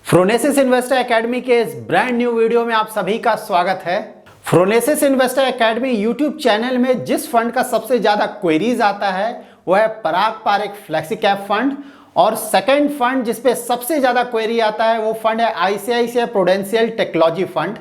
Phronesis investor academy के इस brand new video में आप सभी का स्वागत है। Phronesis investor academy YouTube channel में जिस फंड का सबसे ज्यादा क्वेरीज आता है वो है पराग पारेख फ्लेक्सी कैप फंड, और सेकंड फंड जिसपे सबसे ज्यादा क्वेरी आता है वो फंड है आईसीआईसीआई प्रूडेंशियल टेक्नोलॉजी फंड।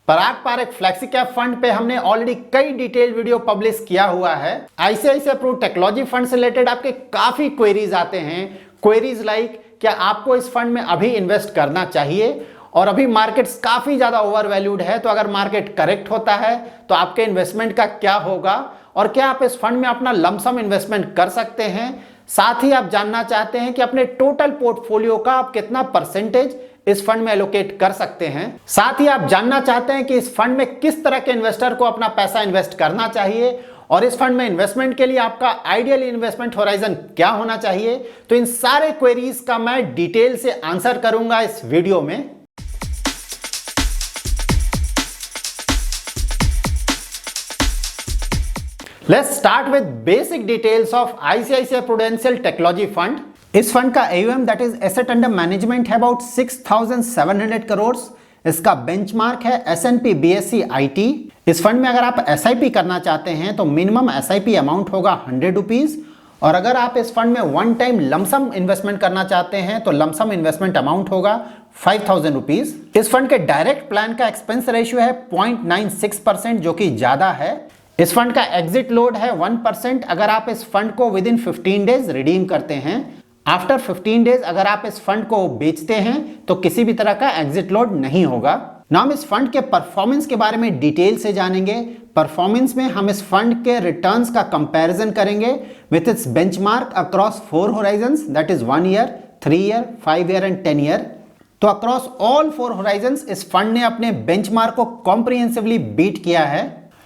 पराग पारेख फ्लेक्सी कैप फंड पे हमने ऑलरेडी कई डिटेल वीडियो पब्लिश किया हुआ है। आईसीआईसीआई प्रू टेक्नोलॉजी फंड से रिलेटेड आपके काफी क्वेरीज आते हैं। क्वेरीज लाइक क्या आपको इस फंड में अभी इन्वेस्ट करना चाहिए, और अभी मार्केट्स काफी ज्यादा ओवर वैल्यूड है, तो अगर मार्केट करेक्ट होता है तो आपके इन्वेस्टमेंट का क्या होगा, और क्या आप इस फंड में अपना लमसम इन्वेस्टमेंट कर सकते हैं। साथ ही आप जानना चाहते हैं कि अपने टोटल पोर्टफोलियो का आप कितना परसेंटेज इस फंड में एलोकेट कर सकते हैं। साथ ही आप जानना चाहते हैं कि इस फंड में किस तरह के इन्वेस्टर को अपना पैसा इन्वेस्ट करना चाहिए, और इस फंड में इन्वेस्टमेंट के लिए आपका आइडियल इन्वेस्टमेंट होराइजन क्या होना चाहिए। तो इन सारे क्वेरीज का मैं डिटेल से आंसर करूंगा इस वीडियो में। Let's start with basic details of ICICI prudential technology fund. इस फंड का AUM that is asset under management है अबाउट 6,700 करोड़। इसका बेंचमार्क है S&P BSE IT। इस फंड में अगर आप SIP करना चाहते हैं तो मिनिमम SIP अमाउंट होगा 100 रुपीज, और अगर आप इस फंड में वन टाइम लमसम इन्वेस्टमेंट करना चाहते हैं तो लमसम इन्वेस्टमेंट अमाउंट होगा 5,000 रुपीज। इस फंड के डायरेक्ट प्लान का एक्सपेंस रेशियो है 0.96%, जो कि ज्यादा है। इस फंड का एग्जिट लोड है 1% अगर आप इस फंड को विद इन 15 डेज रिडीम करते हैं। आफ्टर 15 डेज अगर आप इस फंड को बेचते हैं तो किसी भी तरह का एग्जिट लोड नहीं होगा। नाउ हम इस फंड के परफॉर्मेंस के बारे में डिटेल से जानेंगे। परफॉर्मेंस में हम इस फंड के रिटर्न्स का कंपैरिजन करेंगे with its benchmark across 4 horizons that is 1 year, 3 year, 5 year and 10 year. तो अक्रॉस ऑल 4 होराइजंस इस फंड ने अपने बेंचमार्क को कॉम्प्रिहेंसिवली बीट किया है।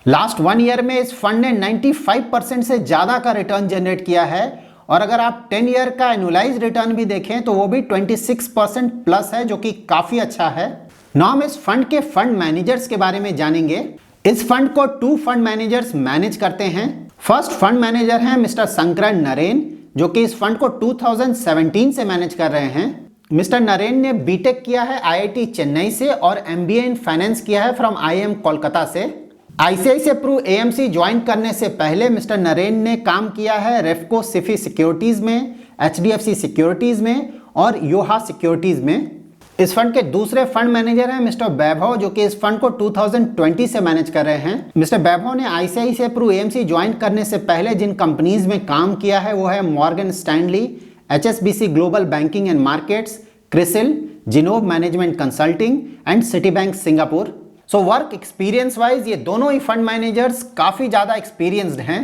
लास्ट 1 ईयर में इस फंड ने 95% से ज्यादा का रिटर्न जनरेट किया है, और अगर आप 10 ईयर का एनुअलाइज रिटर्न भी देखें तो वो भी 26% प्लस है, जो कि काफी अच्छा है। नाउ हम इस फंड के फंड मैनेजर्स के बारे में जानेंगे। इस फंड को 2 फंड मैनेजर्स मैनेज करते हैं। फर्स्ट फंड मैनेजर हैं मिस्टर शंकरन नरेन, जो कि इस फंड को 2017 से मैनेज कर रहे हैं। मिस्टर नरेन ने बीटेक किया है IIT चेन्नई से और MBA इन फाइनेंस किया है फ्रॉम IIM कोलकाता से। आईसीआईसीआई प्रू AMC ज्वाइन करने से पहले मिस्टर नरेन ने काम किया है रेफको सिफी सिक्योरिटीज में, HDFC सिक्योरिटीज में और योहा सिक्योरिटीज में। इस फंड के दूसरे फंड मैनेजर हैं मिस्टर वैभव, जो कि इस फंड को 2020 से मैनेज कर रहे हैं। मिस्टर वैभव ने आईसीआईसीआई प्रू AMC ज्वाइन करने से पहले जिन कंपनीज में काम किया है वो है Morgan Stanley, HSBC global banking and markets, CRISIL, Zinnov management consulting and Citibank Singapore. So work experience wise ये दोनों ही फंड मैनेजर्स काफी ज्यादा एक्सपीरियंस्ड हैं।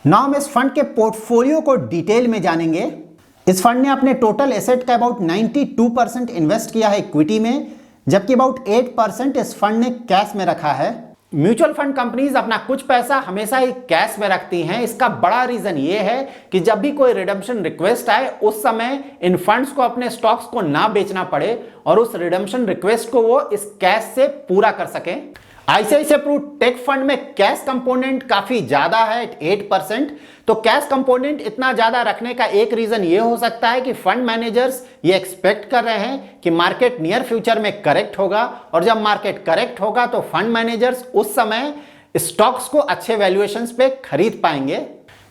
नाउ हम इस फंड के पोर्टफोलियो को डिटेल में जानेंगे। इस फंड ने अपने टोटल एसेट का अबाउट 92% इन्वेस्ट किया है इक्विटी में, जबकि अबाउट 8% इस फंड ने कैश में रखा है। म्यूचुअल फंड कंपनीज अपना कुछ पैसा हमेशा ही कैश में रखती हैं। इसका बड़ा रीजन ये है कि जब भी कोई रिडेम्पशन रिक्वेस्ट आए उस समय इन फंड्स को अपने स्टॉक्स को ना बेचना पड़े और उस रिडेम्पशन रिक्वेस्ट को वो इस कैश से पूरा कर सकें। आईसीआईसीआई प्रू टेक फंड में कैश कंपोनेंट काफी ज्यादा है 8%। तो कैश कंपोनेंट इतना ज्यादा रखने का एक रीजन ये हो सकता है कि फंड मैनेजर्स ये एक्सपेक्ट कर रहे हैं कि मार्केट नियर फ्यूचर में करेक्ट होगा, और जब मार्केट करेक्ट होगा तो फंड मैनेजर्स उस समय स्टॉक्स को अच्छे वैल्यूएशंस पे खरीद पाएंगे।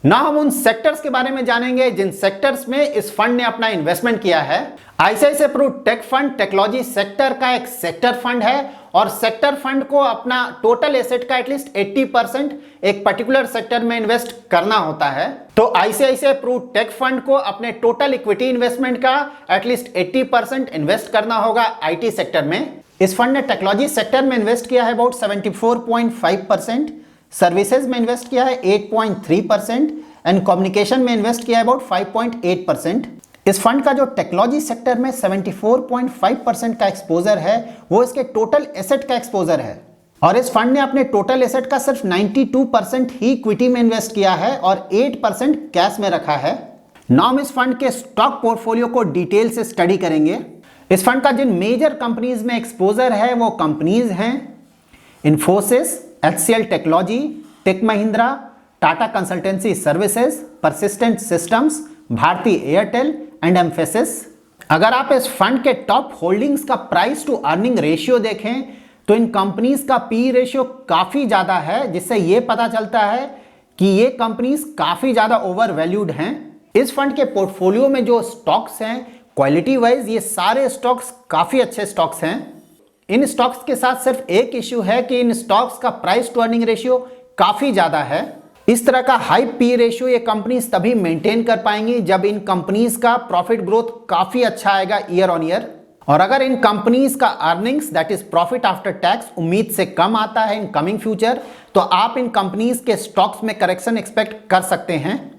ना हम उन सेक्टर्स के बारे में जानेंगे जिन सेक्टर्स में इस फंड ने अपना इन्वेस्टमेंट किया है। ICICI pru tech fund technology sector का एक सेक्टर फंड है, और सेक्टर फंड को अपना टोटल एसेट का एटलीस्ट 80% एक पर्टिकुलर सेक्टर में इन्वेस्ट करना होता है। तो आईसीआईसीआई प्रू टेक फंड को अपने टोटल इक्विटी इन्वेस्टमेंट का एटलीस्ट 80% इन्वेस्ट करना होगा IT सेक्टर में। इस फंड ने टेक्नोलॉजी सेक्टर में इन्वेस्ट किया है अबाउट 74.5%, सर्विसेज में इन्वेस्ट किया है 8.3% एंड कम्युनिकेशन में इन्वेस्ट किया है अबाउट 5.8%। इस फंड का जो टेक्नोलॉजी सेक्टर में 74.5% का एक्सपोजर है वो इसके टोटल एसेट का एक्सपोजर है, और इस फंड ने अपने टोटल एसेट का सिर्फ 92% ही इक्विटी में इन्वेस्ट किया है और 8% कैश में रखा है। नाउ हम इस फंड के स्टॉक पोर्टफोलियो को डिटेल से स्टडी करेंगे। इस फंड का जिन मेजर कंपनीज में एक्सपोजर है वो कंपनीज हैं Infosys, HCL technology, tech Mahindra, Tata consultancy services, persistent systems, Bharti Airtel and Mphasis. अगर आप इस फंड के टॉप होल्डिंग्स का प्राइस टू अर्निंग रेशियो देखें तो इन कंपनीज का पी रेशियो काफी ज्यादा है, जिससे यह पता चलता है कि ये कंपनीज काफी ज्यादा ओवर वैल्यूड हैं। इस फंड के पोर्टफोलियो में जो स्टॉक्स हैं क्वालिटी वाइज ये सारे स्टॉक्स काफी अच्छे स्टॉक्स हैं। इन स्टॉक्स के साथ सिर्फ एक इश्यू है कि इन स्टॉक्स का प्राइस टू अर्निंग रेशियो काफी ज्यादा है। इस तरह का हाई पी रेशियो ये कंपनीज तभी मेंटेन कर पाएंगी जब इन कंपनीज का प्रॉफिट ग्रोथ काफी अच्छा आएगा ईयर ऑन ईयर। और अगर इन कंपनीज का earnings that is profit after tax उम्मीद से कम आता है इन कमिंग फ्यूचर, तो आप इन कंपनीज के स्टॉक्स में करेक्शन एक्सपेक्ट कर सकते हैं।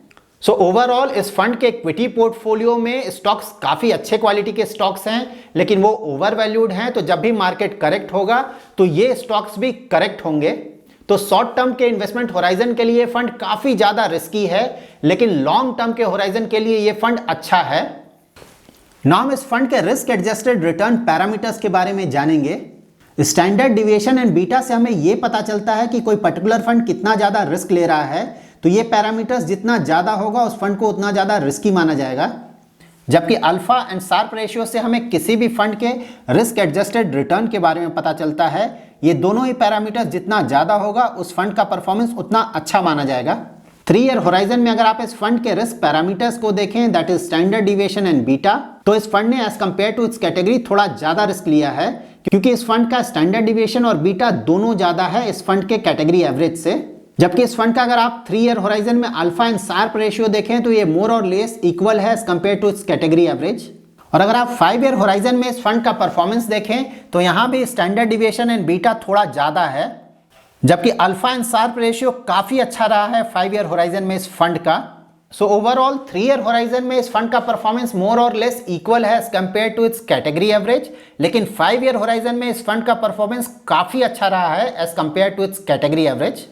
सो ओवरऑल इस फंड के इक्विटी पोर्टफोलियो में स्टॉक्स काफी अच्छे क्वालिटी के स्टॉक्स हैं, लेकिन वो ओवर वैल्यूड हैं, तो जब भी मार्केट करेक्ट होगा तो ये स्टॉक्स भी करेक्ट होंगे। तो शॉर्ट टर्म के इन्वेस्टमेंट होराइजन के लिए फंड काफी ज्यादा रिस्की है, लेकिन लॉन्ग टर्म के होराइजन के लिए ये फंड अच्छा है। नाउ हम इस फंड के रिस्क एडजस्टेड रिटर्न पैरामीटर्स के बारे में जानेंगे। स्टैंडर्ड डिविएशन एंड बीटा से हमें यह पता चलता है कि कोई पर्टिकुलर फंड कितना ज्यादा रिस्क ले रहा है, तो ये पैरामीटर्स जितना ज्यादा होगा उस फंड को उतना ज्यादा रिस्की माना जाएगा। जबकि अल्फा एंड शार्प रेशियो से हमें किसी भी फंड के रिस्क एडजस्टेड रिटर्न के बारे में पता चलता है। ये दोनों ही पैरामीटर्स जितना ज्यादा होगा उस फंड का परफॉर्मेंस उतना अच्छा माना जाएगा। 3 ईयर होराइजन में अगर आप इस फंड के रिस्क पैरामीटर्स को देखें that is standard deviation and beta, तो इस फंड ने as compare to its category थोड़ा ज्यादा रिस्क लिया है, क्योंकि इस फंड का स्टैंडर्ड डिविएशन और बीटा दोनों ज्यादा है इस फंड के कैटेगरी एवरेज से। जबकि इस फंड का अगर आप 3 ईयर होराइजन में अल्फा एंड शार्प रेशियो देखें तो ये मोर और लेस इक्वल है as compare to its category average. और अगर आप 5 ईयर होराइजन में इस फंड का परफॉर्मेंस देखें तो यहां भी स्टैंडर्ड डिविएशन एंड बीटा थोड़ा ज्यादा है, जबकि अल्फा एंड शार्प रेशियो काफी अच्छा रहा है 5 ईयर होराइजन में इस फंड का। सो ओवरऑल 3 ईयर होराइजन में इस फंड का परफॉर्मेंस मोर और लेस इक्वल है as compare to its category average, लेकिन 5 ईयर होराइजन में इस फंड का परफॉर्मेंस काफी अच्छा रहा है as compare to its category average.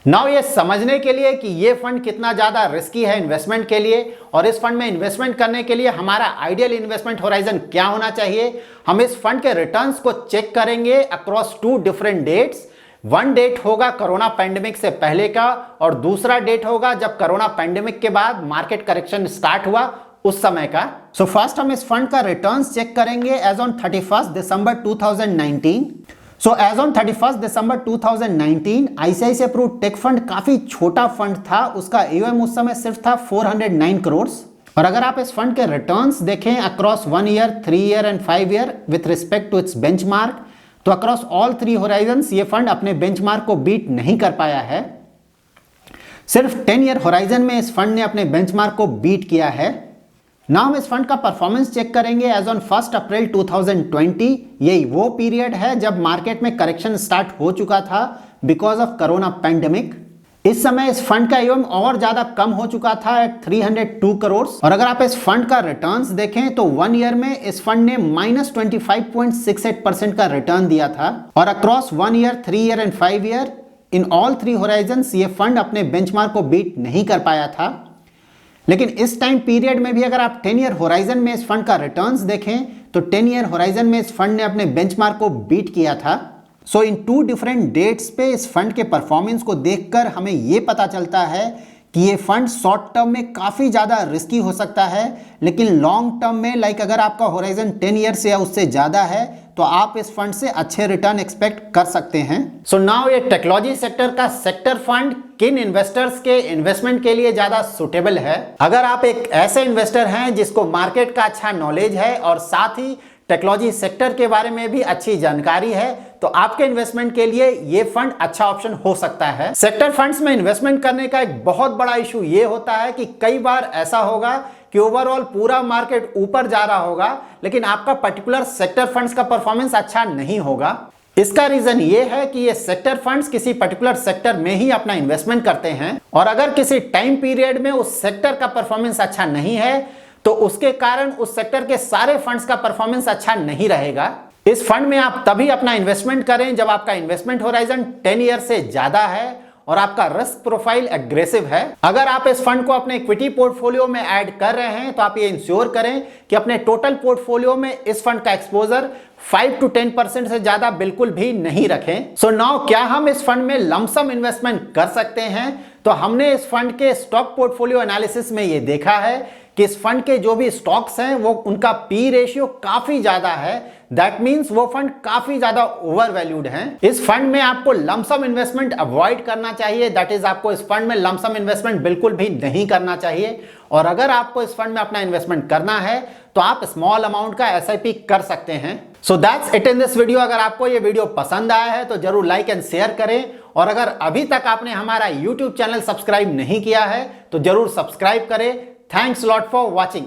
Now ये समझने के लिए कि ये फंड कितना ज्यादा रिस्की है इन्वेस्टमेंट के लिए और इस फंड में इन्वेस्टमेंट करने के लिए हमारा आइडियल इन्वेस्टमेंट होराइजन क्या होना चाहिए, हम इस फंड के रिटर्न्स को चेक करेंगे अक्रॉस 2 डिफरेंट डेट्स। 1 डेट होगा कोरोना पैंडेमिक से पहले का और दूसरा डेट होगा जब कोरोना पैंडेमिक के बाद मार्केट करेक्शन स्टार्ट हुआ उस समय का। सो फर्स्ट हम इस फंड का रिटर्न्स चेक करेंगे एज ऑन 31 दिसंबर 2019। सो एज ऑन 31 दिसंबर 2019 आईसीआईसीआई प्रू टेक फंड काफी छोटा फंड था, उसका एयूएम उस समय सिर्फ था 409 करोड़। और अगर आप इस फंड के रिटर्न्स देखें across 1 year, 3 year and 5 year with respect to its benchmark, तो अक्रॉस ऑल 3 होराइजन्स ये फंड अपने बेंचमार्क को बीट नहीं कर पाया है। सिर्फ 10 ईयर होराइजन में इस फंड ने अपने बेंचमार्क को बीट किया है। नाउ हम इस फंड का परफॉर्मेंस चेक करेंगे एज ऑन 1 अप्रैल 2020। यही वो पीरियड है जब मार्केट में करेक्शन स्टार्ट हो चुका था बिकॉज ऑफ कोरोना पैंडेमिक। इस समय इस फंड का एयूएम और ज्यादा कम हो चुका था एट 302 करोड़। और अगर आप इस फंड का रिटर्न्स देखें तो 1 ईयर में इस फंड ने -25.68% का रिटर्न दिया था। और across 1 year, 3 year and 5 year in all 3 horizons ये फंड अपने बेंचमार्क को बीट नहीं कर पाया था। लेकिन इस टाइम पीरियड में भी अगर आप 10 ईयर होराइजन में इस फंड का रिटर्न्स देखें तो 10 ईयर होराइजन में इस फंड ने अपने बेंचमार्क को बीट किया था। सो इन 2 डिफरेंट डेट्स पे इस फंड के परफॉर्मेंस को देखकर हमें यह पता चलता है कि ये फंड शॉर्ट टर्म में काफी ज्यादा रिस्की हो सकता है, लेकिन लॉन्ग टर्म में लाइक अगर आपका होराइजन 10 ईयर से या उससे ज्यादा है तो आप इस फंड से अच्छे रिटर्न एक्सपेक्ट कर सकते हैं। सो नाउ ये टेक्नोलॉजी सेक्टर का सेक्टर फंड किन इन्वेस्टर्स के इन्वेस्टमेंट के लिए ज्यादा सुटेबल है? अगर आप एक ऐसे इन्वेस्टर हैं जिसको मार्केट का अच्छा नॉलेज है और साथ ही टेक्नोलॉजी सेक्टर के बारे में भी अच्छी जानकारी है, तो आपके इन्वेस्टमेंट के लिए ये फंड अच्छा ऑप्शन हो सकता है। सेक्टर फंड्स में इन्वेस्टमेंट करने का एक बहुत बड़ा इशू ये होता है कि कई बार ऐसा होगा कि ओवरऑल पूरा मार्केट ऊपर जा रहा होगा लेकिन आपका पर्टिकुलर सेक्टर फंड्स का परफॉर्मेंस अच्छा नहीं होगा। इसका रीजन ये है कि ये सेक्टर फंड्स किसी पर्टिकुलर सेक्टर में ही अपना इन्वेस्टमेंट करते हैं और अगर किसी टाइम पीरियड में उस सेक्टर का परफॉर्मेंस अच्छा नहीं है तो उसके कारण उस सेक्टर के सारे फंड्स का परफॉर्मेंस अच्छा नहीं रहेगा। इस फंड में आप तभी अपना इन्वेस्टमेंट करें जब आपका इन्वेस्टमेंट होराइजन 10 ईयर से ज्यादा है और आपका रिस्क प्रोफाइल एग्रेसिव है। अगर आप इस फंड को अपने इक्विटी पोर्टफोलियो में ऐड कर रहे हैं तो आप ये इंश्योर करें कि अपने टोटल पोर्टफोलियो में इस फंड का एक्सपोजर 5 to 10% से ज्यादा बिल्कुल भी नहीं रखें। सो नाउ क्या हम इस फंड में लमसम इन्वेस्टमेंट कर सकते हैं? तो हमने इस फंड के स्टॉक पोर्टफोलियो एनालिसिस में ये देखा है कि इस फंड के जो भी स्टॉक्स हैं वो उनका पी रेशियो काफी ज्यादा है, दैट मीन्स वो फंड काफी ज्यादा ओवर वैल्यूड है। इस फंड में आपको लमसम इन्वेस्टमेंट अवॉइड करना चाहिए, दैट इज आपको इस फंड में लमसम इन्वेस्टमेंट बिल्कुल भी नहीं करना चाहिए। और अगर आपको इस फंड में अपना इन्वेस्टमेंट करना है तो आप स्मॉल अमाउंट का एसआईपी कर सकते हैं। So that's it in this video. अगर आपको ये वीडियो पसंद आया है तो जरूर लाइक एंड शेयर करें, और अगर अभी तक आपने हमारा यूट्यूब चैनल सब्सक्राइब नहीं किया है तो जरूर सब्सक्राइब करें। Thanks lot for watching.